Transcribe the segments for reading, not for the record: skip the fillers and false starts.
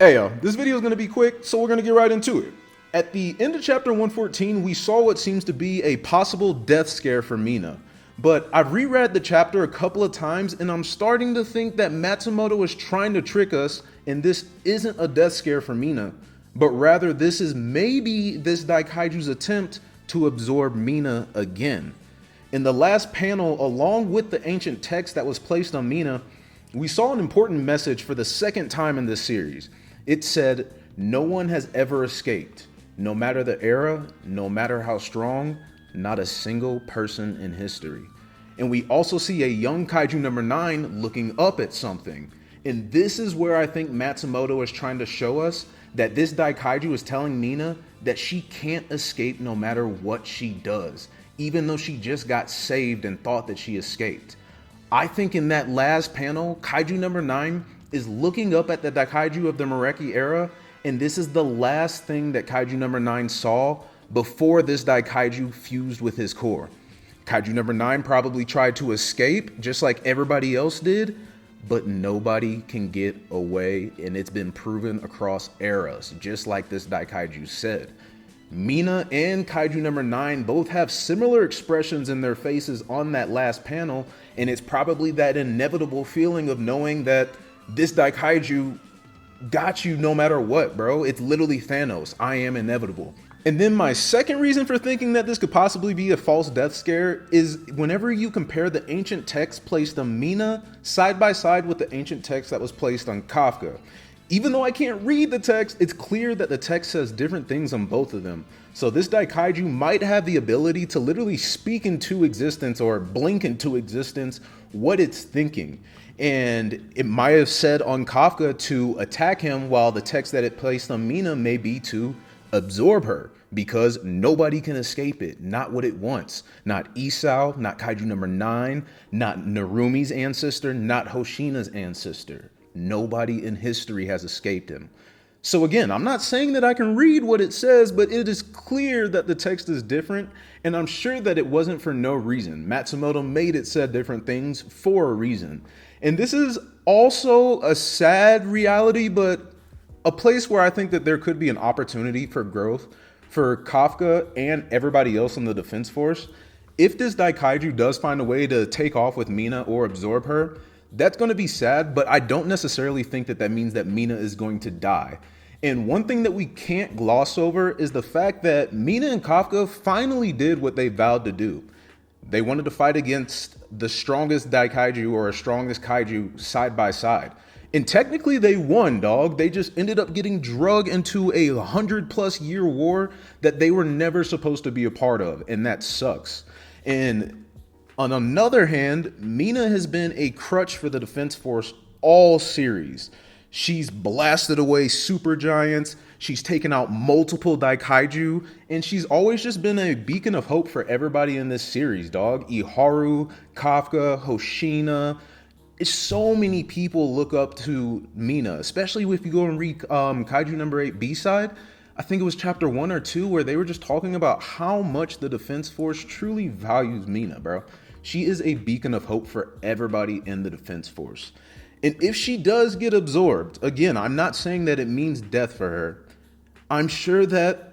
Hey, this video is going to be quick, so we're going to get right into it. At the end of chapter 114, we saw what seems to be a possible death scare for Mina. But I've reread the chapter a couple of times, and I'm starting to think that Matsumoto is trying to trick us, and this isn't a death scare for Mina, but rather this is maybe this Daikaiju's attempt to absorb Mina again. In the last panel, along with the ancient text that was placed on Mina, we saw an important message for the second time in this series. It said, no one has ever escaped. No matter the era, no matter how strong, not a single person in history. And we also see a young Kaiju number 9 looking up at something. And this is where I think Matsumoto is trying to show us that this Daikaiju is telling Mina that she can't escape no matter what she does, even though she just got saved and thought that she escaped. I think in that last panel, Kaiju number 9 is looking up at the Daikaiju of the Meireki era, and this is the last thing that Kaiju number 9 saw before this Daikaiju fused with his core. Kaiju number 9 probably tried to escape, just like everybody else did, but nobody can get away, and it's been proven across eras, just like this Daikaiju said. Mina and Kaiju number 9 both have similar expressions in their faces on that last panel, and it's probably that inevitable feeling of knowing that this Daikaiju got you no matter what, bro. It's literally Thanos. I am inevitable. And then my second reason for thinking that this could possibly be a false death scare is whenever you compare the ancient text placed on Mina side by side with the ancient text that was placed on Kafka. Even though I can't read the text, it's clear that the text says different things on both of them. So this Daikaiju might have the ability to literally speak into existence or blink into existence what it's thinking. And it might have said on Kafka to attack him, while the text that it placed on Mina may be to absorb her, because nobody can escape it, not what it wants. Not Isao, not Kaiju number 9, not Narumi's ancestor, not Hoshina's ancestor. Nobody in history has escaped him. So again, I'm not saying that I can read what it says, but it is clear that the text is different, and I'm sure that it wasn't for no reason. Matsumoto made it said different things for a reason. And this is also a sad reality, but a place where I think that there could be an opportunity for growth for Kafka and everybody else in the defense force. If this Daikaiju does find a way to take off with Mina or absorb her, that's going to be sad, but I don't necessarily think that that means that Mina is going to die. And one thing that we can't gloss over is the fact that Mina and Kafka finally did what they vowed to do. They wanted to fight against the strongest Daikaiju or strongest Kaiju side by side. And technically they won, dog. They just ended up getting drug into a 100+ year war that they were never supposed to be a part of. And that sucks. And on another hand, Mina has been a crutch for the defense force all series. She's blasted away super giants, she's taken out multiple Daikaiju, and she's always just been a beacon of hope for everybody in this series, dog. Iharu, Kafka, Hoshina. It's so many people look up to Mina, especially if you go and read Kaiju number 8 B-side. I think it was chapter 1 or 2 where they were just talking about how much the defense force truly values Mina, bro. She is a beacon of hope for everybody in the defense force. And if she does get absorbed, again, I'm not saying that it means death for her. I'm sure that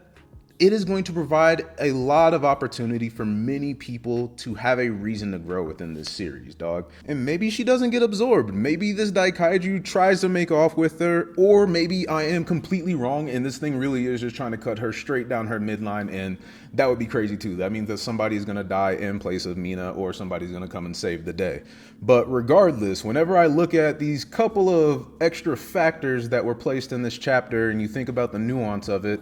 it is going to provide a lot of opportunity for many people to have a reason to grow within this series, dog. And maybe she doesn't get absorbed. Maybe this Daikaiju tries to make off with her, or maybe I am completely wrong and this thing really is just trying to cut her straight down her midline, and that would be crazy too. That means that somebody's gonna die in place of Mina, or somebody's gonna come and save the day. But regardless, whenever I look at these couple of extra factors that were placed in this chapter and you think about the nuance of it,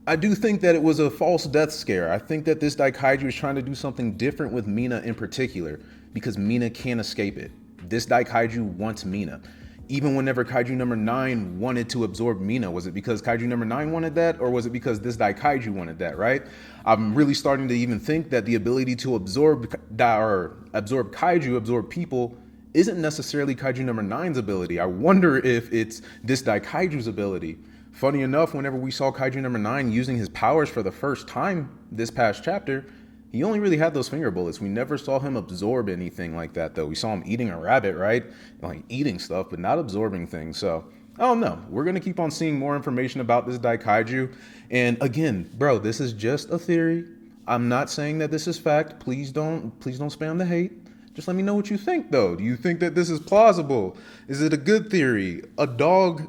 I do think that it was a false death scare. I think that this Daikaiju is trying to do something different with Mina in particular, because Mina can't escape it. This Daikaiju wants Mina. Even whenever Kaiju number 9 wanted to absorb Mina, was it because Kaiju number 9 wanted that, or was it because this Daikaiju wanted that, right? I'm really starting to even think that the ability to absorb Kaiju, absorb people, isn't necessarily Kaiju number 9's ability. I wonder if it's this Daikaiju's ability. Funny enough, whenever we saw Kaiju number 9 using his powers for the first time this past chapter, he only really had those finger bullets. We never saw him absorb anything like that, though. We saw him eating a rabbit, right? Like eating stuff, but not absorbing things. So I don't know. We're going to keep on seeing more information about this Daikaiju. And again, bro, this is just a theory. I'm not saying that this is fact. Please don't spam the hate. Just let me know what you think, though. Do you think that this is plausible? Is it a good theory? A dog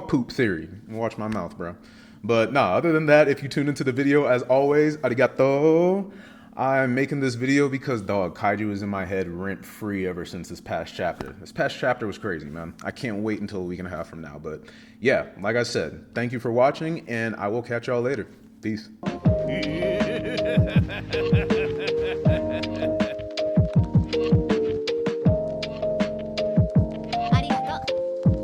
poop theory? Watch my mouth, bro. But nah, other than that, if you tune into the video, as always, arigato. I'm making this video because, dog, Kaiju is in my head rent-free ever since this past chapter. This past chapter was crazy, man. I can't wait until a week and a half from now. But yeah, like I said, thank you for watching, and I will catch y'all later. Peace.